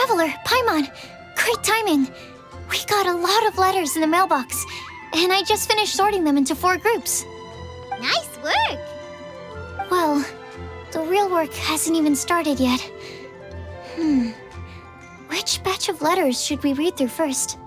Traveler, Paimon, great timing. We got a lot of letters in the mailbox, and I just finished sorting them into 4 groups. Nice work! Well, the real work hasn't even started yet. Which batch of letters should we read through first?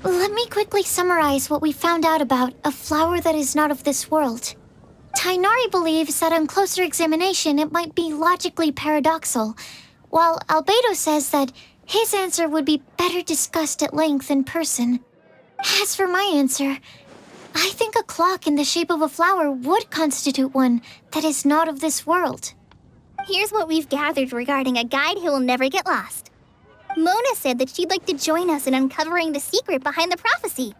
Let me quickly summarize what we found out about a flower that is not of this world. Tighnari believes that on closer examination it might be logically paradoxal, while Albedo says that his answer would be better discussed at length in person. As for my answer, I think a clock in the shape of a flower would constitute one that is not of this world. Here's what we've gathered regarding a guide who will never get lost. Mona said that she'd like to join us in uncovering the secret behind the prophecy,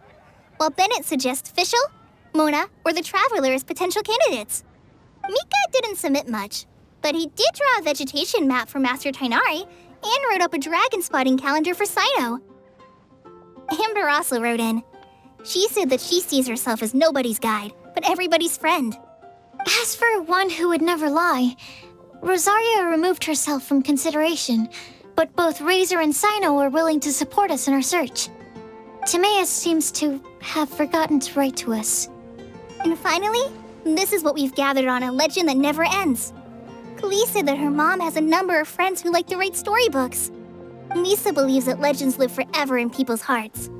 while Bennett suggests Fischl, Mona, or the Traveler as potential candidates. Mika didn't submit much, but he did draw a vegetation map for Master Tighnari and wrote up a dragon spotting calendar for Cyno. Amber also wrote in. She said that she sees herself as nobody's guide, but everybody's friend. As for one who would never lie, Rosaria removed herself from consideration, but both Razor and Cyno are willing to support us in our search. Timaeus seems to have forgotten to write to us. And finally, this is what we've gathered on a legend that never ends. Collei said that her mom has a number of friends who like to write storybooks. Lisa believes that legends live forever in people's hearts.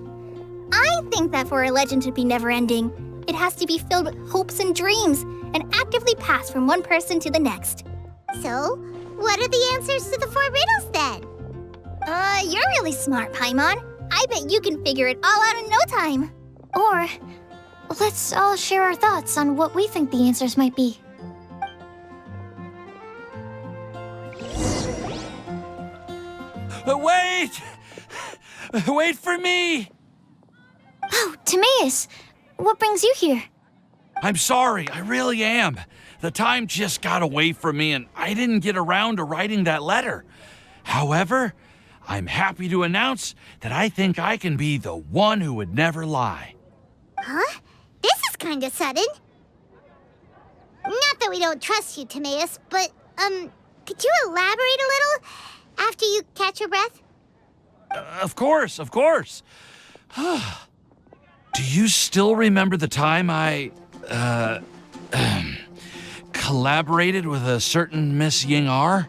I think that for a legend to be never-ending, it has to be filled with hopes and dreams and actively passed from one person to the next. So, what are the answers to the 4 riddles then? You're really smart, Paimon. I bet you can figure it all out in no time. Or, let's all share our thoughts on what we think the answers might be. Wait! Wait for me! Oh, Timaeus, what brings you here? I'm sorry, I really am. The time just got away from me and I didn't get around to writing that letter. However, I'm happy to announce that I think I can be the one who would never lie. Huh? This is kinda sudden. Not that we don't trust you, Timaeus, but, could you elaborate a little after you catch your breath? Of course. Do you still remember the time I, collaborated with a certain Miss Ying'er?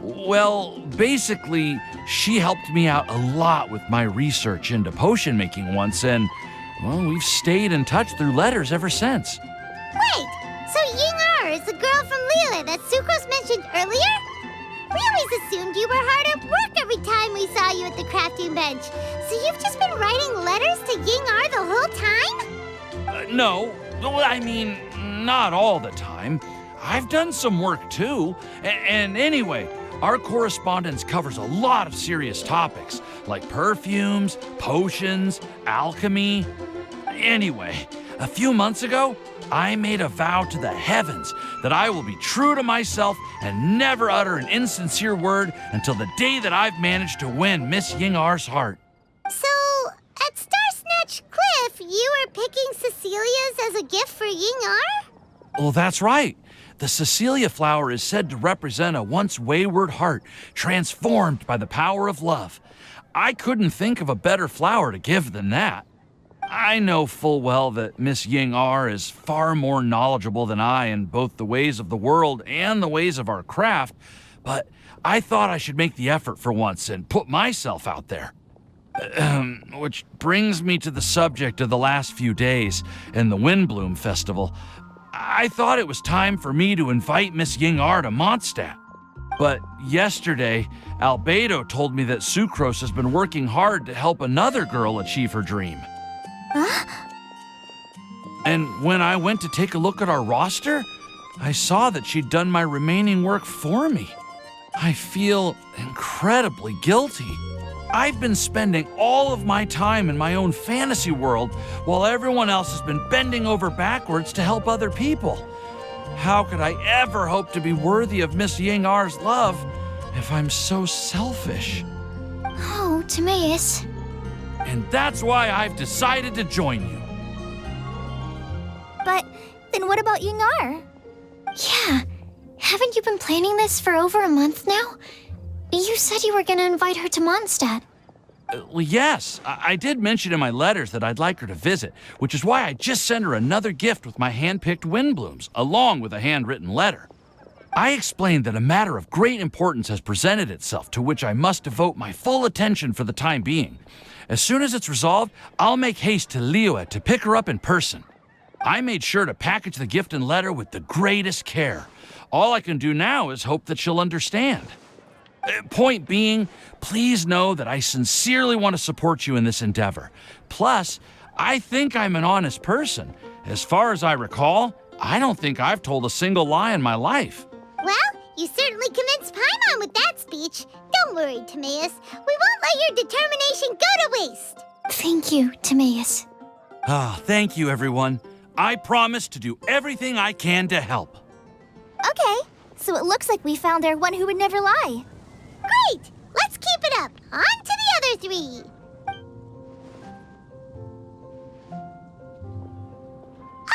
Well, basically, she helped me out a lot with my research into potion making once, and, well, we've stayed in touch through letters ever since. Wait, so Yinger is the girl from Lila that Sucrose mentioned earlier? We always assumed you were hard at work every time we saw you at the crafting bench. So you've just been writing letters to Yinger the whole time? No, I mean, not all the time. I've done some work too. And anyway, our correspondence covers a lot of serious topics, like perfumes, potions, alchemy. Anyway, a few months ago, I made a vow to the heavens that I will be true to myself and never utter an insincere word until the day that I've managed to win Miss Ying'er's heart. So, at Star Snatch Cliff, you were picking Cecilia's as a gift for Ying'er? Well, that's right. The Cecilia flower is said to represent a once wayward heart transformed by the power of love. I couldn't think of a better flower to give than that. I know full well that Miss Ying'er is far more knowledgeable than I in both the ways of the world and the ways of our craft, but I thought I should make the effort for once and put myself out there. Which brings me to the subject of the last few days and the Windblume Festival. I thought it was time for me to invite Miss Ying'er to Mondstadt. But yesterday, Albedo told me that Sucrose has been working hard to help another girl achieve her dream. And when I went to take a look at our roster, I saw that she'd done my remaining work for me. I feel incredibly guilty. I've been spending all of my time in my own fantasy world while everyone else has been bending over backwards to help other people. How could I ever hope to be worthy of Miss Ying'er's love if I'm so selfish? Oh, Timaeus. And that's why I've decided to join you. But then what about Ying'er? Yeah, haven't you been planning this for over a month now? You said you were going to invite her to Mondstadt. Well, yes, I did mention in my letters that I'd like her to visit, which is why I just sent her another gift with my hand-picked Windblooms, along with a handwritten letter. I explained that a matter of great importance has presented itself to which I must devote my full attention for the time being. As soon as it's resolved, I'll make haste to Liyue to pick her up in person. I made sure to package the gift and letter with the greatest care. All I can do now is hope that she'll understand. Point being, please know that I sincerely want to support you in this endeavor. Plus, I think I'm an honest person. As far as I recall, I don't think I've told a single lie in my life. Well, you certainly convinced Paimon with that speech. Don't worry, Timaeus. We won't let your determination go to waste. Thank you, Timaeus. Thank you, everyone. I promise to do everything I can to help. Okay, so it looks like we found our one who would never lie. Great! Let's keep it up. On to the other three.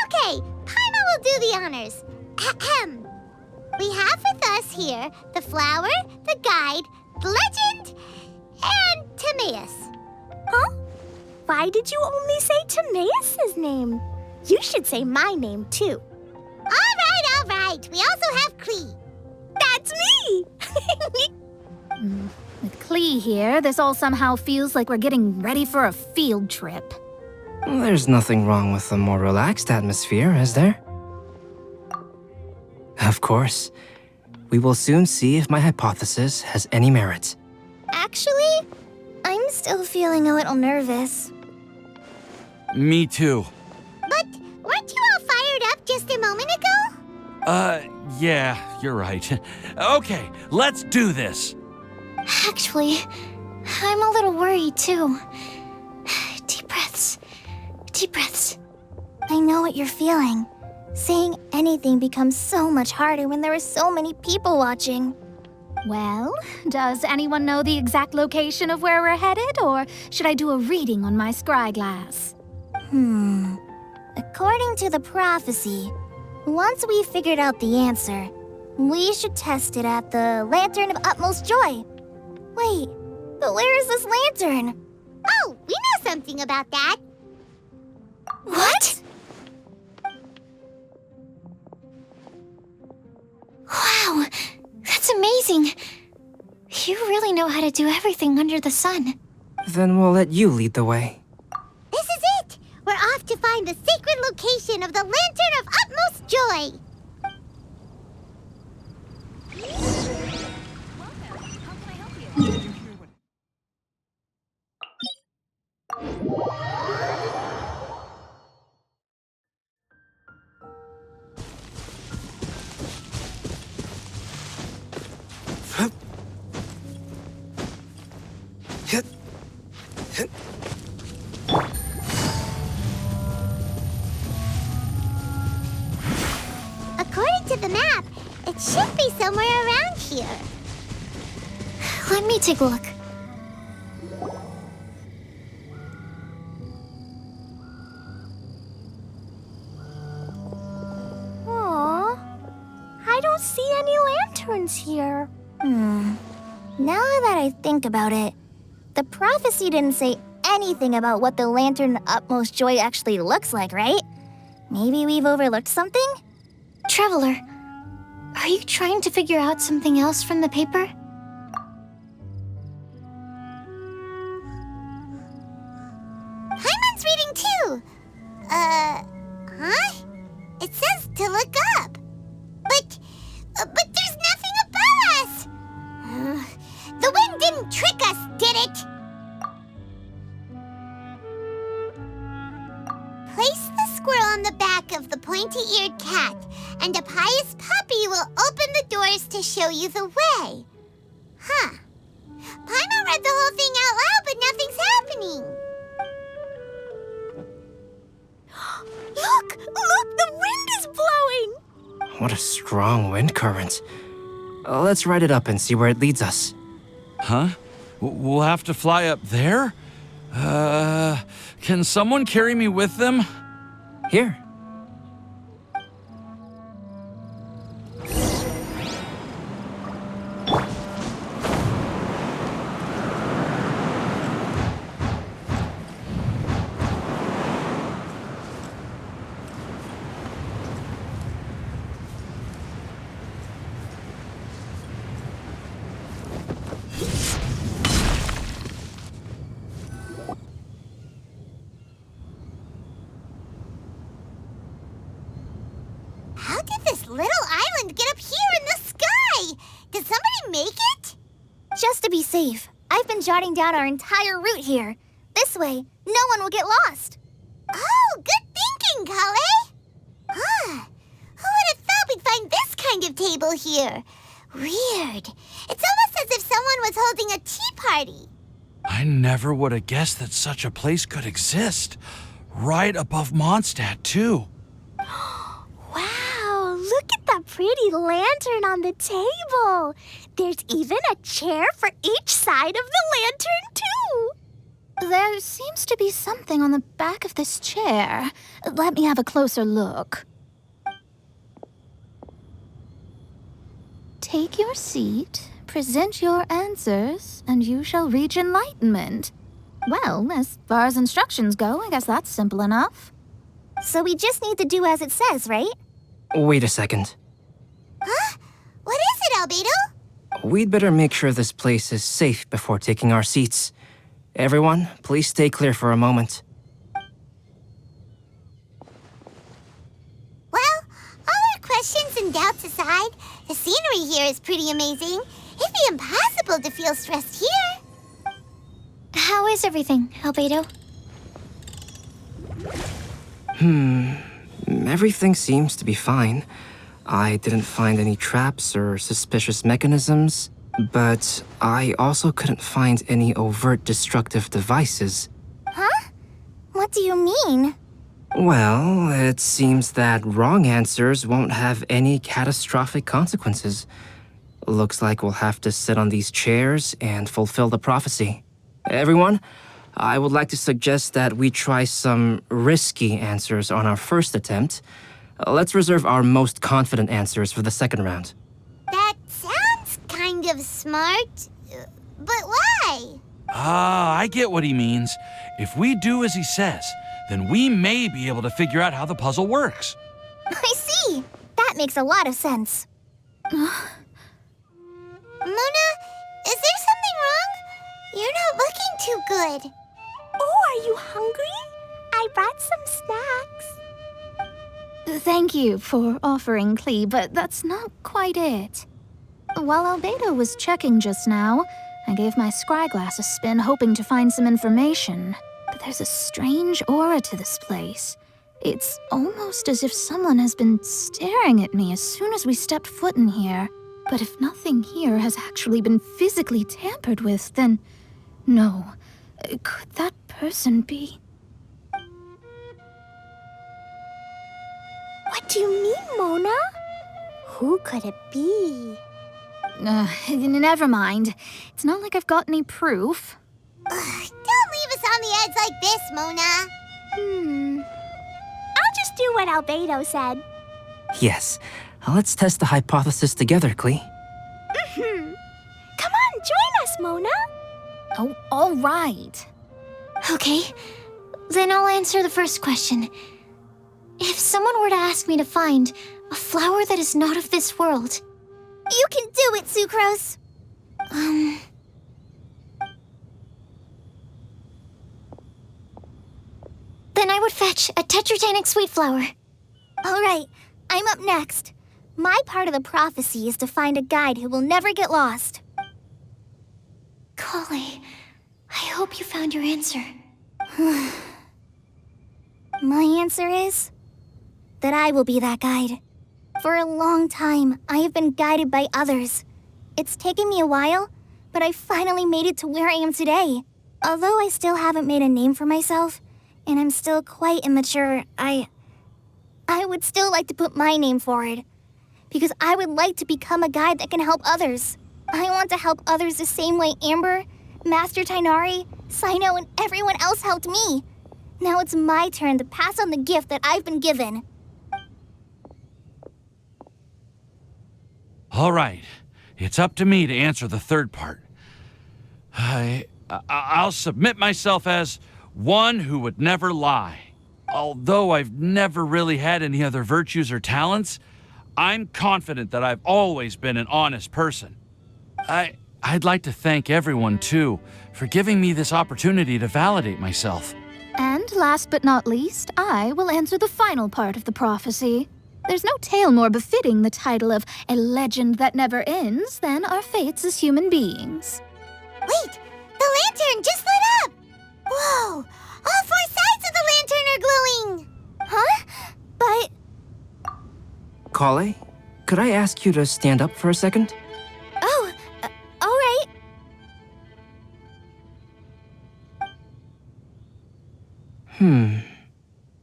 Okay, Paimon will do the honors. Ahem. We have with us here the flower, the guide, the legend, and Timaeus. Huh? Why did you only say Timaeus' name? You should say my name, too. All right. We also have Klee. That's me! With Klee here, this all somehow feels like we're getting ready for a field trip. There's nothing wrong with a more relaxed atmosphere, is there? Of course. We will soon see if my hypothesis has any merit. Actually, I'm still feeling a little nervous. Me too. But weren't you all fired up just a moment ago? Yeah, you're right. Okay, let's do this. Actually, I'm a little worried too. Deep breaths. Deep breaths. I know what you're feeling. Saying anything becomes so much harder when there are so many people watching. Well, does anyone know the exact location of where we're headed, or should I do a reading on my scry glass? According to the prophecy, once we figured out the answer, we should test it at the Lantern of Utmost Joy. Wait, but where is this lantern? Oh, we know something about that. What? Wow, that's amazing. You really know how to do everything under the sun. Then we'll let you lead the way. This is it. We're off to find the sacred location of the Lantern of Utmost Joy. to the map, it should be somewhere around here. Let me take a look. Aww. I don't see any lanterns here. Now that I think about it, the prophecy didn't say anything about what the lantern Utmost Joy actually looks like, right? Maybe we've overlooked something? Traveler, are you trying to figure out something else from the paper? Paimon's reading too. Huh? It says to look up. But there's nothing above us. The wind didn't trick us, did it? Place the squirrel on the back of the pointy-eared cat, and a pious puppy will open the doors to show you the way. Huh. Paimon read the whole thing out loud, but nothing's happening. Look! The wind is blowing! What a strong wind current. Let's ride it up and see where it leads us. Huh? We'll have to fly up there? Can someone carry me with them? Here. How did this little island get up here in the sky? Did somebody make it? Just to be safe, I've been jotting down our entire route here. This way, no one will get lost. Oh, good thinking, Collei. Huh. Who would have thought we'd find this kind of table here? Weird. It's almost as if someone was holding a tea party. I never would have guessed that such a place could exist. Right above Mondstadt, too. Wow, look at that pretty lantern on the table. There's even a chair for each side of the lantern, too. There seems to be something on the back of this chair. Let me have a closer look. Take your seat, present your answers, and you shall reach enlightenment. Well, as far as instructions go, I guess that's simple enough. So we just need to do as it says, right? Wait a second. Huh? What is it, Albedo? We'd better make sure this place is safe before taking our seats. Everyone, please stay clear for a moment. Well, all our questions and doubts aside, the scenery here is pretty amazing. It'd be impossible to feel stressed here. How is everything, Albedo? Everything seems to be fine. I didn't find any traps or suspicious mechanisms, but I also couldn't find any overt destructive devices. Huh? What do you mean? Well, it seems that wrong answers won't have any catastrophic consequences. Looks like we'll have to sit on these chairs and fulfill the prophecy. Everyone, I would like to suggest that we try some risky answers on our first attempt. Let's reserve our most confident answers for the second round. That sounds kind of smart, but why? I get what he means. If we do as he says, then we may be able to figure out how the puzzle works. I see. That makes a lot of sense. Mona, is there something wrong? You're not looking too good. Oh, are you hungry? I brought some snacks. Thank you for offering, Klee, but that's not quite it. While Albedo was checking just now, I gave my scryglass a spin hoping to find some information. But there's a strange aura to this place. It's almost as if someone has been staring at me as soon as we stepped foot in here. But if nothing here has actually been physically tampered with, then no. Could that person be? What do you mean, Mona? Who could it be? Never mind. It's not like I've got any proof. Don't leave us on the edge like this, Mona. I'll just do what Albedo said. Yes. Let's test the hypothesis together, Klee. Come on, join us, Mona. Oh, all right. Okay, then I'll answer the first question. If someone were to ask me to find a flower that is not of this world, You can do it, Sucrose. then I would fetch a tetragonic sweet flower. All right, I'm up next. My part of the prophecy is to find a guide who will never get lost. Collei, I hope you found your answer. My answer is that I will be that guide. For a long time, I have been guided by others. It's taken me a while, but I finally made it to where I am today. Although I still haven't made a name for myself, and I'm still quite immature, I would still like to put my name forward. Because I would like to become a guide that can help others. I want to help others the same way Amber, Master Tighnari, Cyno, and everyone else helped me. Now it's my turn to pass on the gift that I've been given. All right, it's up to me to answer the third part. I'll submit myself as one who would never lie. Although I've never really had any other virtues or talents, I'm confident that I've always been an honest person. I'd like to thank everyone, too, for giving me this opportunity to validate myself. And last but not least, I will answer the final part of the prophecy. There's no tale more befitting the title of a legend that never ends than our fates as human beings. Wait, the lantern just lit up! Whoa, all four sides of the lantern are glowing! Huh? But Collei, could I ask you to stand up for a second? all right.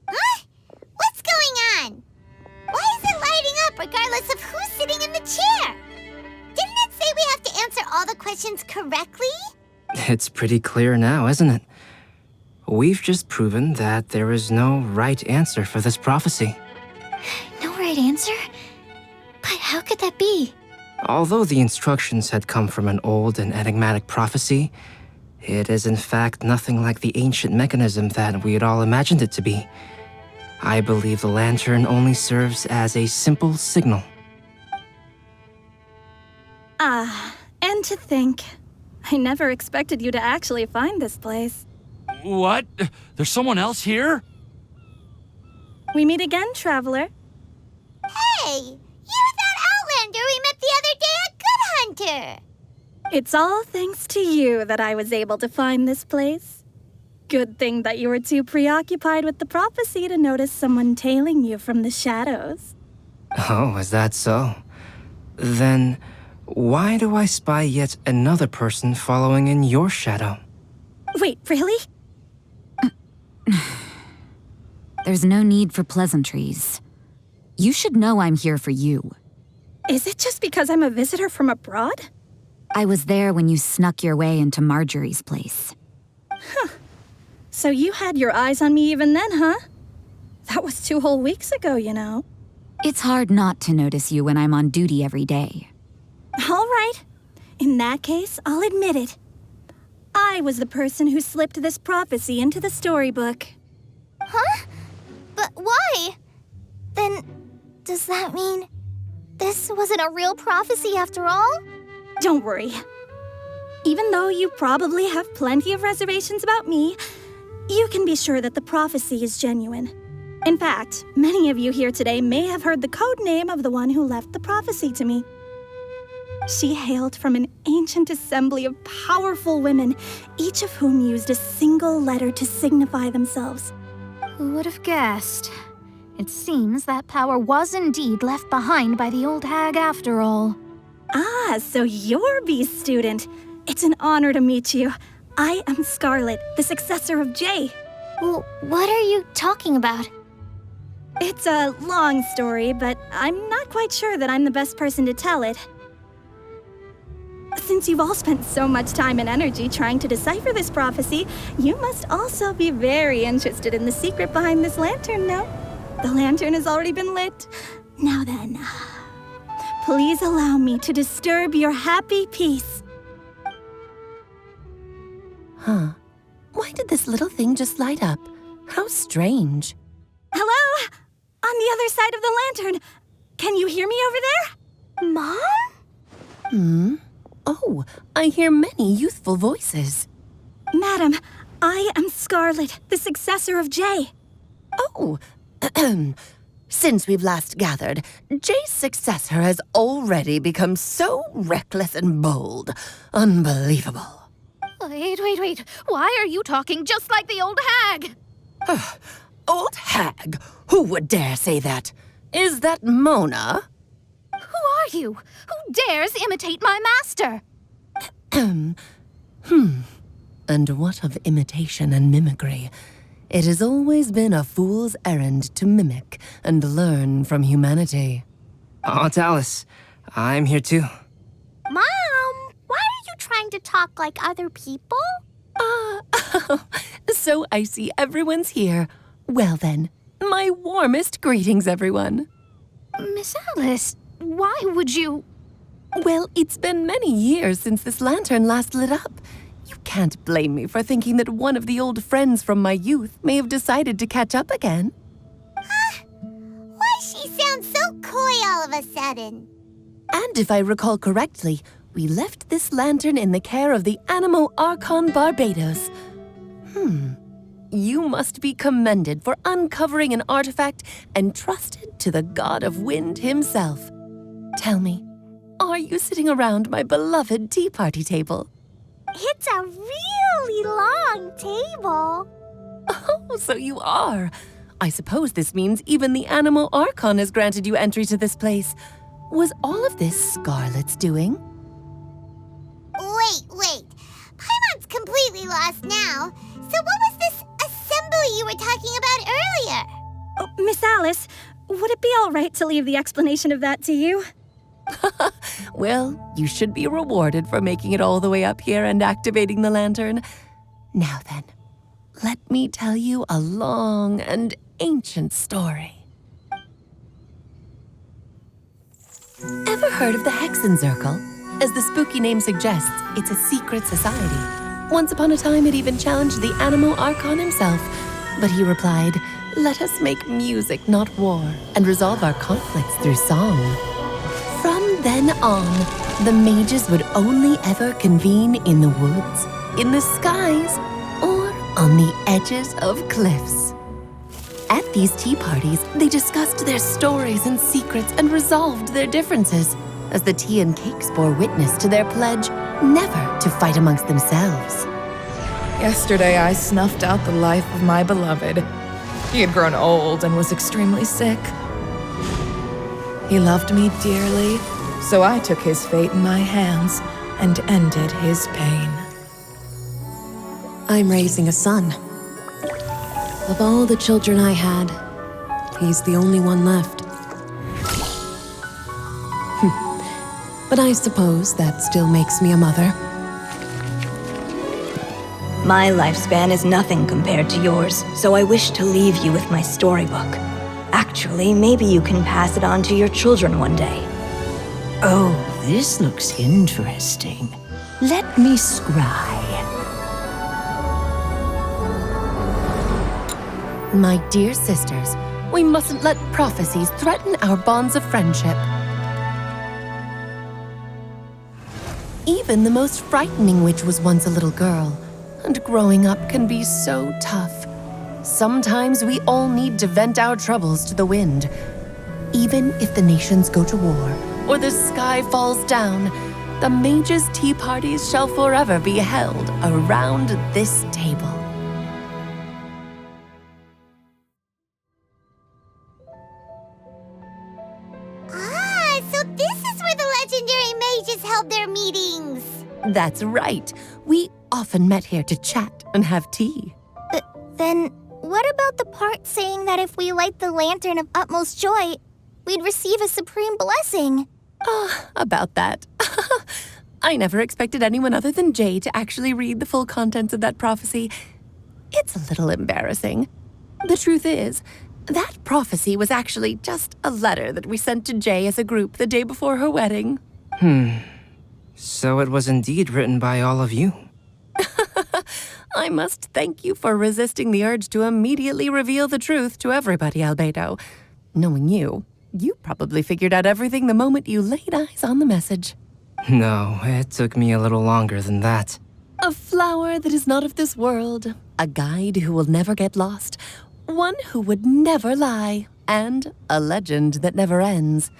Huh? What's going on? Why is it lighting up regardless of who's sitting in the chair? Didn't it say we have to answer all the questions correctly? It's pretty clear now, isn't it? We've just proven that there is no right answer for this prophecy. No right answer? But how could that be? Although the instructions had come from an old and enigmatic prophecy, it is in fact nothing like the ancient mechanism that we had all imagined it to be. I believe the lantern only serves as a simple signal. And to think, I never expected you to actually find this place. What? There's someone else here? We meet again, traveler. Hey, you're that Outlander we met the other day at Good Hunter! It's all thanks to you that I was able to find this place. Good thing that you were too preoccupied with the prophecy to notice someone tailing you from the shadows. Oh, is that so? Then, why do I spy yet another person following in your shadow? Wait, really? There's no need for pleasantries. You should know I'm here for you. Is it just because I'm a visitor from abroad? I was there when you snuck your way into Marjorie's place. So you had your eyes on me even then, huh? That was 2 whole weeks ago, you know. It's hard not to notice you when I'm on duty every day. All right. In that case, I'll admit it. I was the person who slipped this prophecy into the storybook. Huh? But why? Then, does that mean this wasn't a real prophecy after all? Don't worry. Even though you probably have plenty of reservations about me, you can be sure that the prophecy is genuine. In fact, many of you here today may have heard the code name of the one who left the prophecy to me. She hailed from an ancient assembly of powerful women, each of whom used a single letter to signify themselves. Who would have guessed? It seems that power was indeed left behind by the old hag after all. Ah, so you're B's student. It's an honor to meet you. I am Scarlet, the successor of Jay. Well, what are you talking about? It's a long story, but I'm not quite sure that I'm the best person to tell it. Since you've all spent so much time and energy trying to decipher this prophecy, you must also be very interested in the secret behind this lantern, no? The lantern has already been lit. Now then, please allow me to disturb your happy peace. Huh. Why did this little thing just light up? How strange. Hello? On the other side of the lantern. Can you hear me over there? Mom? Oh, I hear many youthful voices. Madam, I am Scarlet, the successor of Jay. Oh, since we've last gathered, Jay's successor has already become so reckless and bold. Unbelievable. Wait. Why are you talking just like the old hag? Old hag? Who would dare say that? Is that Mona? Who are you? Who dares imitate my master? And what of imitation and mimicry? It has always been a fool's errand to mimic and learn from humanity. Aunt Alice, I'm here too. Mom, why are you trying to talk like other people? So I see everyone's here. Well then, my warmest greetings, everyone. Miss Alice, why would you... Well, it's been many years since this lantern last lit up. You can't blame me for thinking that one of the old friends from my youth may have decided to catch up again. Why she sounds so coy all of a sudden? And if I recall correctly, we left this lantern in the care of the Animo Archon Barbados. You must be commended for uncovering an artifact entrusted to the god of wind himself. Tell me, are you sitting around my beloved tea party table? It's a really long table. Oh, so you are. I suppose this means even the Animo Archon has granted you entry to this place. Was all of this Scarlet's doing? Wait. Paimon's completely lost now. So what was this assembly you were talking about earlier? Oh, Miss Alice, would it be all right to leave the explanation of that to you? Well, you should be rewarded for making it all the way up here and activating the lantern. Now then, let me tell you a long and ancient story. Ever heard of the Hexenzirkel? As the spooky name suggests, it's a secret society. Once upon a time, it even challenged the Animo Archon himself. But he replied, "Let us make music, not war, and resolve our conflicts through song." From then on, the mages would only ever convene in the woods, in the skies, or on the edges of cliffs. At these tea parties, they discussed their stories and secrets and resolved their differences, as the tea and cakes bore witness to their pledge never to fight amongst themselves. Yesterday, I snuffed out the life of my beloved. He had grown old and was extremely sick. He loved me dearly, so I took his fate in my hands and ended his pain. I'm raising a son. Of all the children I had, he's the only one left. But I suppose that still makes me a mother. My lifespan is nothing compared to yours, so I wish to leave you with my storybook. Actually, maybe you can pass it on to your children one day. Oh, this looks interesting. Let me scry. My dear sisters, we mustn't let prophecies threaten our bonds of friendship. Even the most frightening witch was once a little girl, and growing up can be so tough. Sometimes we all need to vent our troubles to the wind. Even if the nations go to war, or the sky falls down, the mages' tea parties shall forever be held around this table. So this is where the legendary mages held their meetings. That's right. We often met here to chat and have tea. Then What about the part saying that if we light the lantern of utmost joy, we'd receive a supreme blessing? About that. I never expected anyone other than Jay to actually read the full contents of that prophecy. It's a little embarrassing. The truth is, that prophecy was actually just a letter that we sent to Jay as a group the day before her wedding. So it was indeed written by all of you. I must thank you for resisting the urge to immediately reveal the truth to everybody, Albedo. Knowing you, you probably figured out everything the moment you laid eyes on the message. No, it took me a little longer than that. A flower that is not of this world, a guide who will never get lost, one who would never lie, and a legend that never ends.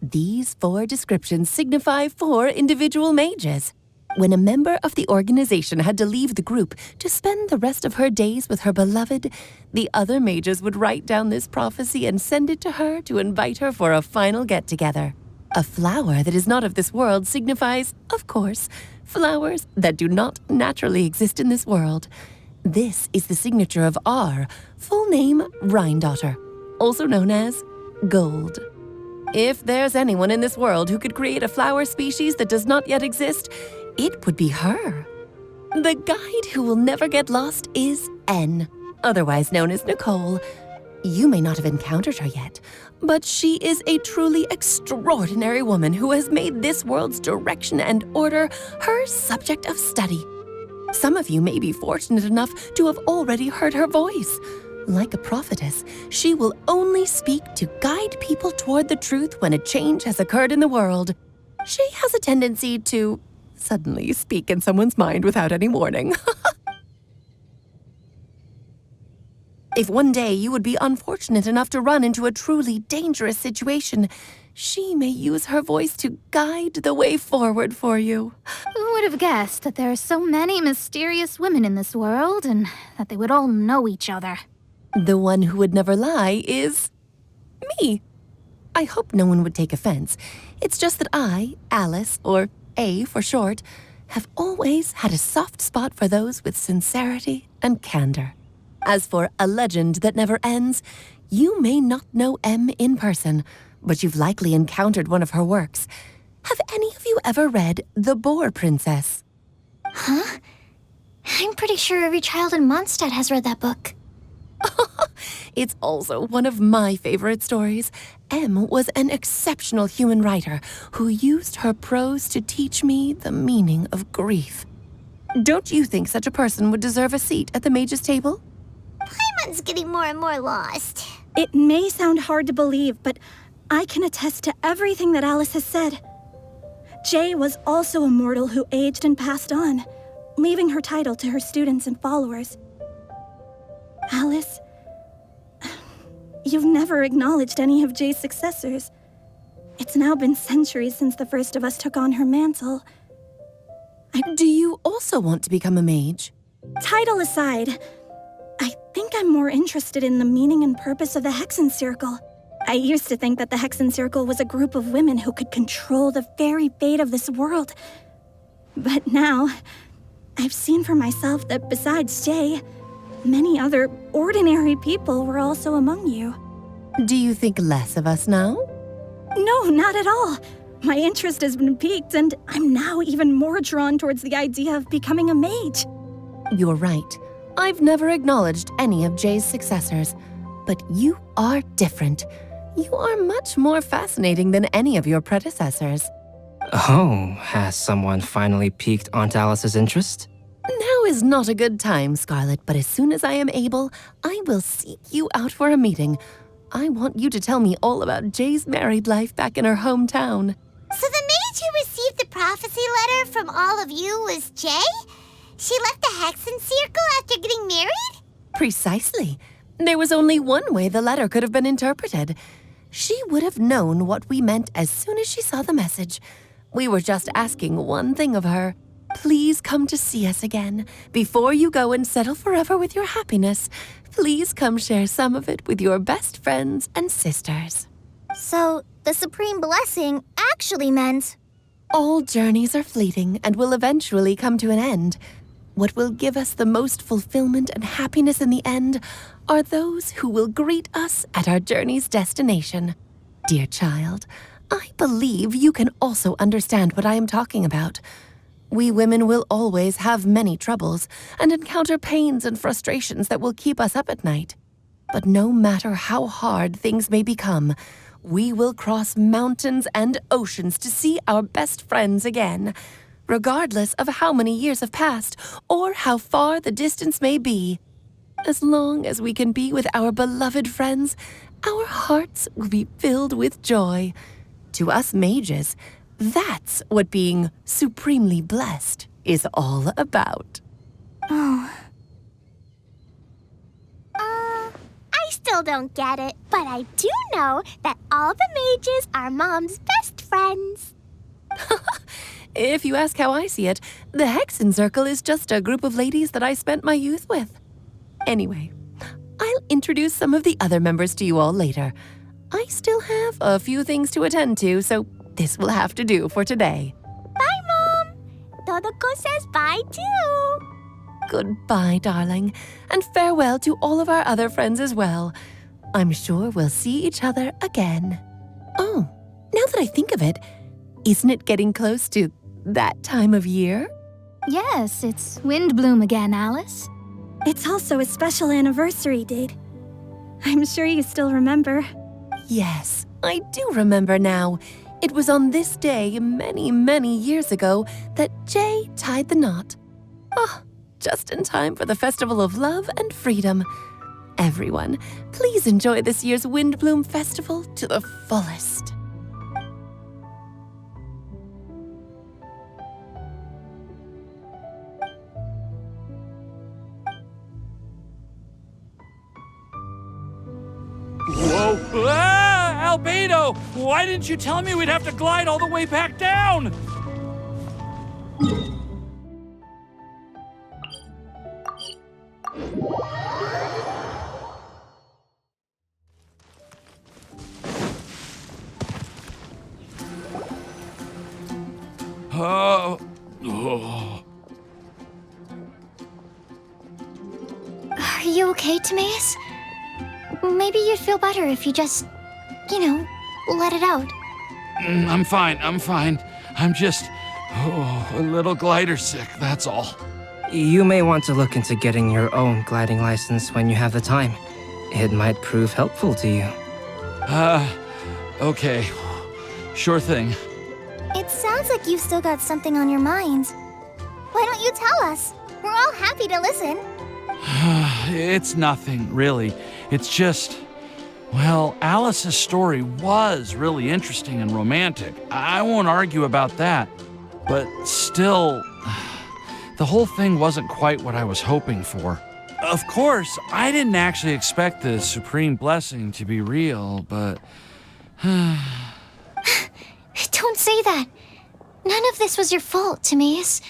These 4 descriptions signify 4 individual mages. When a member of the organization had to leave the group to spend the rest of her days with her beloved, the other mages would write down this prophecy and send it to her to invite her for a final get-together. A flower that is not of this world signifies, of course, flowers that do not naturally exist in this world. This is the signature of our full name, Rhinedottir, also known as Gold. If there's anyone in this world who could create a flower species that does not yet exist, it would be her. The guide who will never get lost is N, otherwise known as Nicole. You may not have encountered her yet, but she is a truly extraordinary woman who has made this world's direction and order her subject of study. Some of you may be fortunate enough to have already heard her voice. Like a prophetess, she will only speak to guide people toward the truth when a change has occurred in the world. She has a tendency to suddenly speak in someone's mind without any warning. If one day you would be unfortunate enough to run into a truly dangerous situation, she may use her voice to guide the way forward for you. Who would have guessed that there are so many mysterious women in this world and that they would all know each other? The one who would never lie is me. I hope no one would take offense. It's just that I, Alice, or A for short, have always had a soft spot for those with sincerity and candor. As for a legend that never ends, you may not know M in person, but you've likely encountered one of her works. Have any of you ever read The Boar Princess? Huh? I'm pretty sure every child in Mondstadt has read that book. It's also one of my favorite stories. M was an exceptional human writer who used her prose to teach me the meaning of grief. Don't you think such a person would deserve a seat at the mage's table? Paimon's getting more and more lost. It may sound hard to believe, but I can attest to everything that Alice has said. Jay was also a mortal who aged and passed on, leaving her title to her students and followers. Alice, you've never acknowledged any of Jay's successors. It's now been centuries since the first of us took on her mantle. Do you also want to become a mage? Title aside, I think I'm more interested in the meaning and purpose of the Hexenzirkel. I used to think that the Hexenzirkel was a group of women who could control the very fate of this world. But now, I've seen for myself that besides Jay, many other ordinary people were also among you. Do you think less of us now? No, not at all. My interest has been piqued, and I'm now even more drawn towards the idea of becoming a mage. You're right. I've never acknowledged any of Jay's successors, but you are different. You are much more fascinating than any of your predecessors. Oh, has someone finally piqued Aunt Alice's interest? Now is not a good time, Scarlet, but as soon as I am able, I will seek you out for a meeting. I want you to tell me all about Jay's married life back in her hometown. So the mage who received the prophecy letter from all of you was Jay? She left the Hexenzirkel after getting married? Precisely. There was only one way the letter could have been interpreted. She would have known what we meant as soon as she saw the message. We were just asking one thing of her. Please come to see us again. Before you go and settle forever with your happiness, please come share some of it with your best friends and sisters. So, the supreme blessing actually meant... All journeys are fleeting and will eventually come to an end. what will give us the most fulfillment and happiness in the end are those who will greet us at our journey's destination. Dear child, I believe you can also understand what I am talking about. We women will always have many troubles and encounter pains and frustrations that will keep us up at night. But no matter how hard things may become, we will cross mountains and oceans to see our best friends again, regardless of how many years have passed or how far the distance may be. As long as we can be with our beloved friends, our hearts will be filled with joy. To us mages, that's what being supremely blessed is all about. I still don't get it, but I do know that all the mages are Mom's best friends. If you ask how I see it, the Hexenzirkel is just a group of ladies that I spent my youth with. Anyway, I'll introduce some of the other members to you all later. I still have a few things to attend to, so this will have to do for today. Bye, Mom. Todoko says bye, too. Goodbye, darling, and farewell to all of our other friends as well. I'm sure we'll see each other again. Oh, now that I think of it, isn't it getting close to that time of year? Yes, it's Windblume again, Alice. It's also a special anniversary date. I'm sure you still remember. Yes, I do remember now. It was on this day many, many years ago that Jay tied the knot. Ah, just in time for the Festival of Love and Freedom. Everyone, please enjoy this year's Windblume Festival to the fullest. Whoa! Ah, Albedo! Why didn't you tell me we'd have to glide all the way back down? Oh. Are you okay, Timaeus? Maybe you'd feel better if you just, let it out. I'm fine. I'm just a little glider sick, that's all. You may want to look into getting your own gliding license when you have the time. It might prove helpful to you. Okay. Sure thing. It sounds like you've still got something on your mind. Why don't you tell us? We're all happy to listen. It's nothing, really. It's just, well, Alice's story was really interesting and romantic. I won't argue about that. But still, the whole thing wasn't quite what I was hoping for. Of course, I didn't actually expect the supreme blessing to be real, but... Don't say that. None of this was your fault, Timaeus.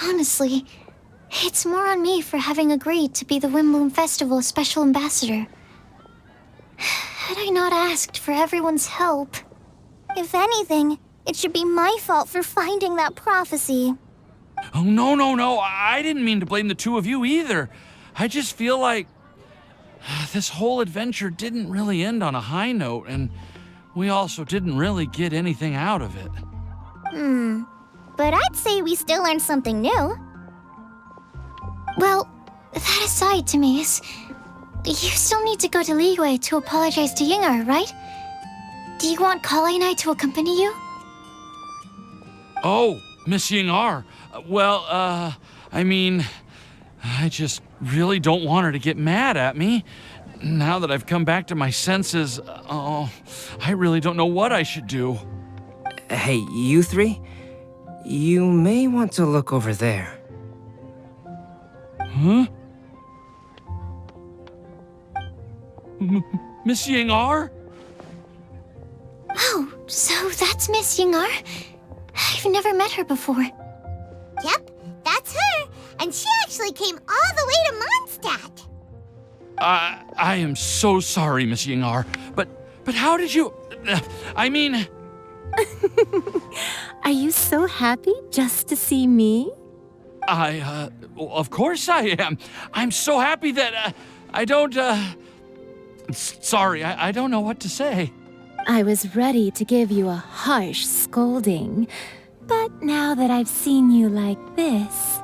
Honestly, it's more on me for having agreed to be the Windblume Festival special ambassador. Had I not asked for everyone's help... If anything, it should be my fault for finding that prophecy. Oh, no. I didn't mean to blame the two of you either. I just feel like this whole adventure didn't really end on a high note, and we also didn't really get anything out of it. But I'd say we still learned something new. Well, that aside, Timaeus, you still need to go to Liyue to apologize to Ying'er, right? Do you want Collei and I to accompany you? Oh, Miss Ying'er. Well, I just really don't want her to get mad at me. Now that I've come back to my senses, I really don't know what I should do. Hey, you three? You may want to look over there. Huh? Miss Ying'er? Oh, so that's Miss Ying'er? I've never met her before. Yep, that's her. And she actually came all the way to Mondstadt. I am so sorry, Miss Ying'er, but how did you... Are you so happy just to see me? Of course I am. I'm so happy that, I don't, sorry, I don't know what to say. I was ready to give you a harsh scolding, but now that I've seen you like this,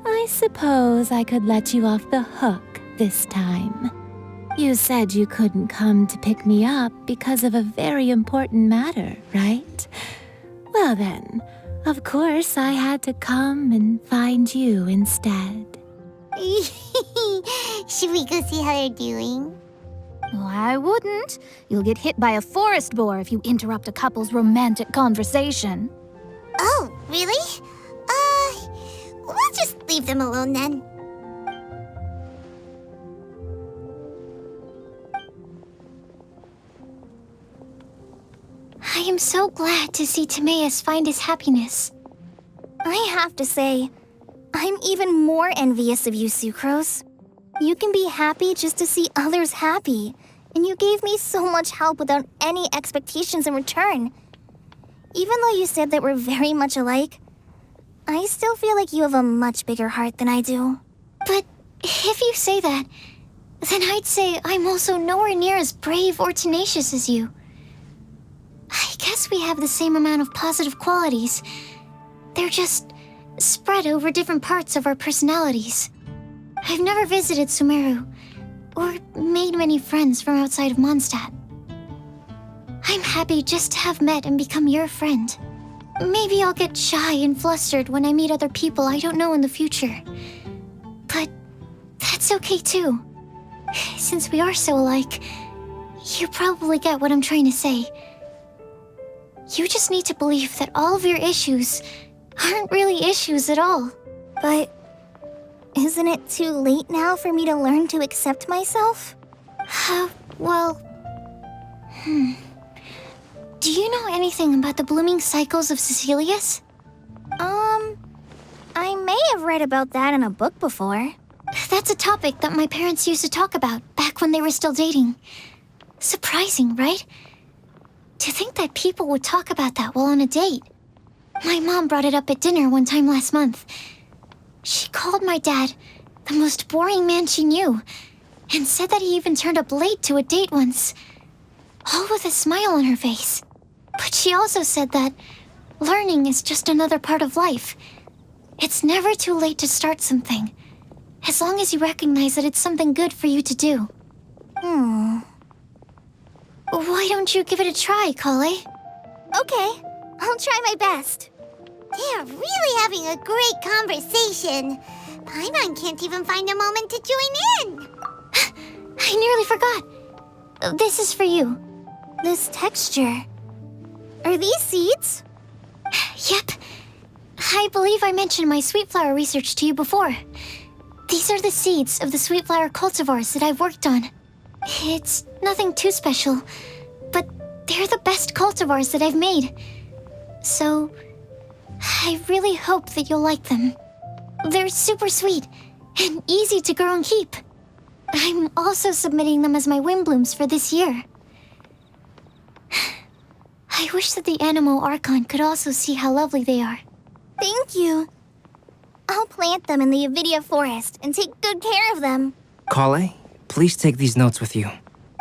I suppose I could let you off the hook this time. You said you couldn't come to pick me up because of a very important matter, right? Well then, of course I had to come and find you instead. Should we go see how they're doing? Oh, I wouldn't. You'll get hit by a forest boar if you interrupt a couple's romantic conversation. Oh, really? We'll just leave them alone then. I am so glad to see Timaeus find his happiness. I have to say, I'm even more envious of you, Sucrose. You can be happy just to see others happy, and you gave me so much help without any expectations in return. Even though you said that we're very much alike, I still feel like you have a much bigger heart than I do. But if you say that, then I'd say I'm also nowhere near as brave or tenacious as you. I guess we have the same amount of positive qualities. They're just spread over different parts of our personalities. I've never visited Sumeru, or made many friends from outside of Mondstadt. I'm happy just to have met and become your friend. Maybe I'll get shy and flustered when I meet other people I don't know in the future. But that's okay too. Since we are so alike, you probably get what I'm trying to say. You just need to believe that all of your issues aren't really issues at all. But isn't it too late now for me to learn to accept myself? Well... Do you know anything about the blooming cycles of Cecilius? I may have read about that in a book before. That's a topic that my parents used to talk about back when they were still dating. Surprising, right? To think that people would talk about that while on a date. My mom brought it up at dinner one time last month. She called my dad the most boring man she knew, and said that he even turned up late to a date once, all with a smile on her face. But she also said that learning is just another part of life. It's never too late to start something, as long as you recognize that it's something good for you to do. Why don't you give it a try, Collei? Okay, I'll try my best. They're really having a great conversation. Paimon can't even find a moment to join in. I nearly forgot. This is for you. This texture. Are these seeds? Yep. I believe I mentioned my sweet flower research to you before. These are the seeds of the sweet flower cultivars that I've worked on. It's nothing too special, but they're the best cultivars that I've made. So, I really hope that you'll like them. They're super sweet and easy to grow and keep. I'm also submitting them as my Windblooms for this year. I wish that the Anemo Archon could also see how lovely they are. Thank you. I'll plant them in the Avidia forest and take good care of them. Collei, please take these notes with you.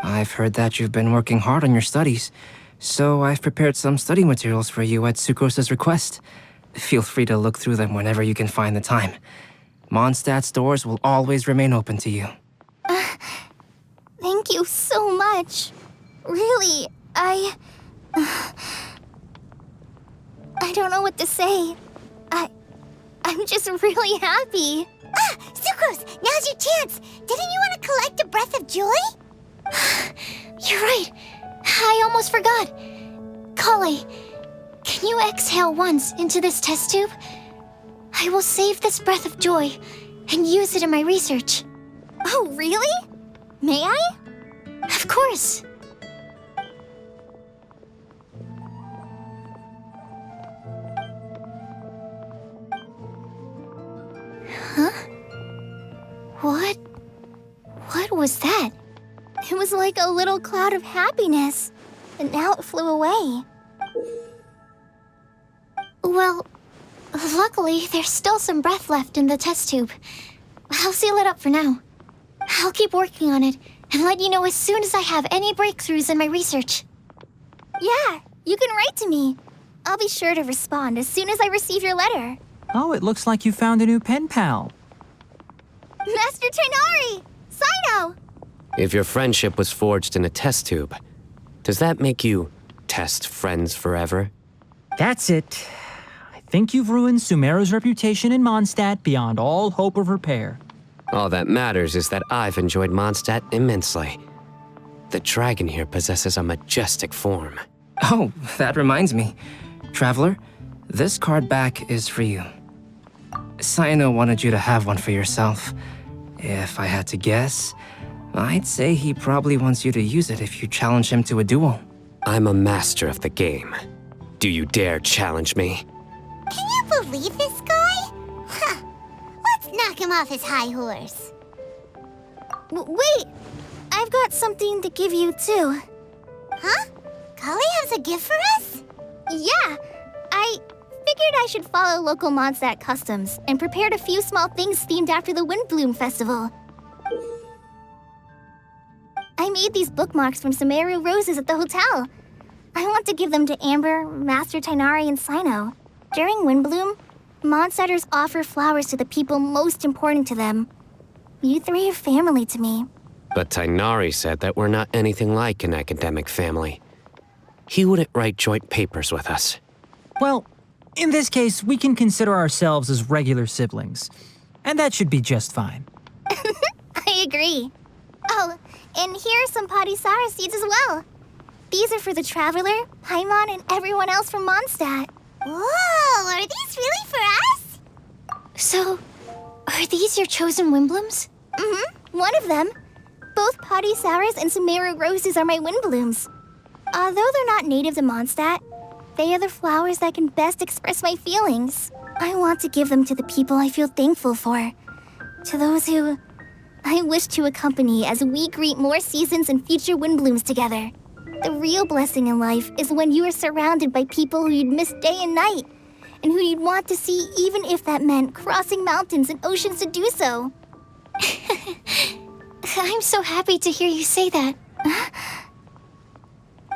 I've heard that you've been working hard on your studies, so I've prepared some study materials for you at Sucrose's request. Feel free to look through them whenever you can find the time. Mondstadt's doors will always remain open to you. Thank you so much. Really, I don't know what to say. I'm just really happy. Sucrose, now's your chance. Didn't you want to collect a breath of joy? You're right. I almost forgot. Collei, can you exhale once into this test tube? I will save this breath of joy and use it in my research. Oh, really? May I? Of course. Huh? What was that? It was like a little cloud of happiness, and now it flew away. Well, Luckily, there's still some breath left in the test tube. I'll seal it up for now. I'll keep working on it and let you know as soon as I have any breakthroughs in my research. Yeah, you can write to me. I'll be sure to respond as soon as I receive your letter. Oh, it looks like you found a new pen pal. Master Tighnari! Cyno! If your friendship was forged in a test tube, does that make you test friends forever? That's it. I think you've ruined Sumeru's reputation in Mondstadt beyond all hope of repair. All that matters is that I've enjoyed Mondstadt immensely. The dragon here possesses a majestic form. Oh, that reminds me. Traveler, this card back is for you. Cyno wanted you to have one for yourself. If I had to guess, I'd say he probably wants you to use it if you challenge him to a duel. I'm a master of the game. Do you dare challenge me? Can you believe this guy? Huh. Let's knock him off his high horse. Wait! I've got something to give you, too. Huh? Collei has a gift for us? Yeah! I figured I should follow local Mondstadt customs and prepared a few small things themed after the Windblume Festival. I made these bookmarks from Sumeru roses at the hotel. I want to give them to Amber, Master Tighnari, and Cyno. During Windblume, Mondstadters offer flowers to the people most important to them. You three are family to me. But Tighnari said that we're not anything like an academic family. He wouldn't write joint papers with us. Well, in this case, we can consider ourselves as regular siblings. And that should be just fine. I agree. Oh, and here are some Padisara seeds as well. These are for the Traveler, Paimon, and everyone else from Mondstadt. Whoa, are these really for us? So, are these your chosen Windblooms? Mm-hmm, one of them. Both Padisauras and Sumeru roses are my Windblooms. Although they're not native to Mondstadt, they are the flowers that can best express my feelings. I want to give them to the people I feel thankful for. To those who I wish to accompany as we greet more seasons and future Windblooms together. The real blessing in life is when you are surrounded by people who you'd miss day and night, and who you'd want to see even if that meant crossing mountains and oceans to do so. I'm so happy to hear you say that.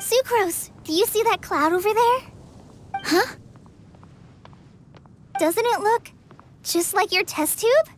Sucrose, do you see that cloud over there? Huh? Doesn't it look just like your test tube?